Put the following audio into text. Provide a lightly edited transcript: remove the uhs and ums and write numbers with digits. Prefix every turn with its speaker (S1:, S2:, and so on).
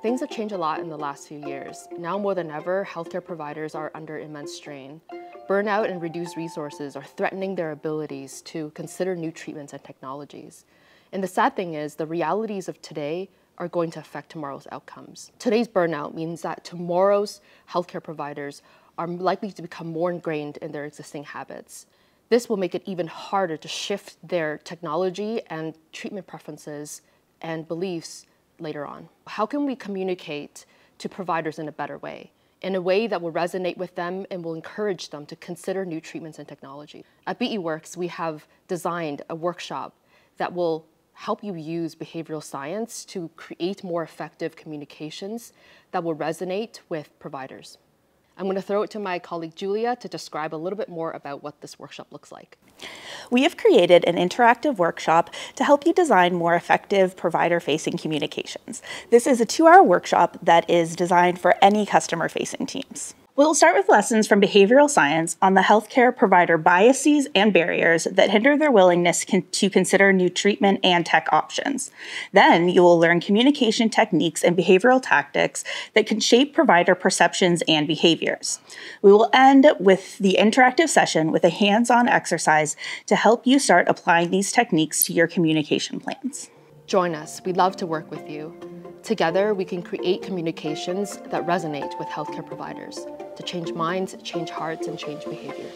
S1: Things have changed a lot in the last few years. Now more than ever, healthcare providers are under immense strain. Burnout and reduced resources are threatening their abilities to consider new treatments and technologies. And the sad thing is, the realities of today are going to affect tomorrow's outcomes. Today's burnout means that tomorrow's healthcare providers are likely to become more ingrained in their existing habits. This will make it even harder to shift their technology and treatment preferences and beliefs later on. How can we communicate to providers in a better way? In a way that will resonate with them and will encourage them to consider new treatments and technology. At BEworks, we have designed a workshop that will help you use behavioral science to create more effective communications that will resonate with providers. I'm going to throw it to my colleague Julia to describe a little bit more about what this workshop looks like.
S2: We have created an interactive workshop to help you design more effective provider-facing communications. This is a 2-hour workshop that is designed for any customer-facing teams. We'll start with lessons from behavioral science on the healthcare provider biases and barriers that hinder their willingness to consider new treatment and tech options. Then you will learn communication techniques and behavioral tactics that can shape provider perceptions and behaviors. We will end with the interactive session with a hands-on exercise to help you start applying these techniques to your communication plans.
S1: Join us. We'd love to work with you. Together, we can create communications that resonate with healthcare providers to change minds, change hearts, and change behavior.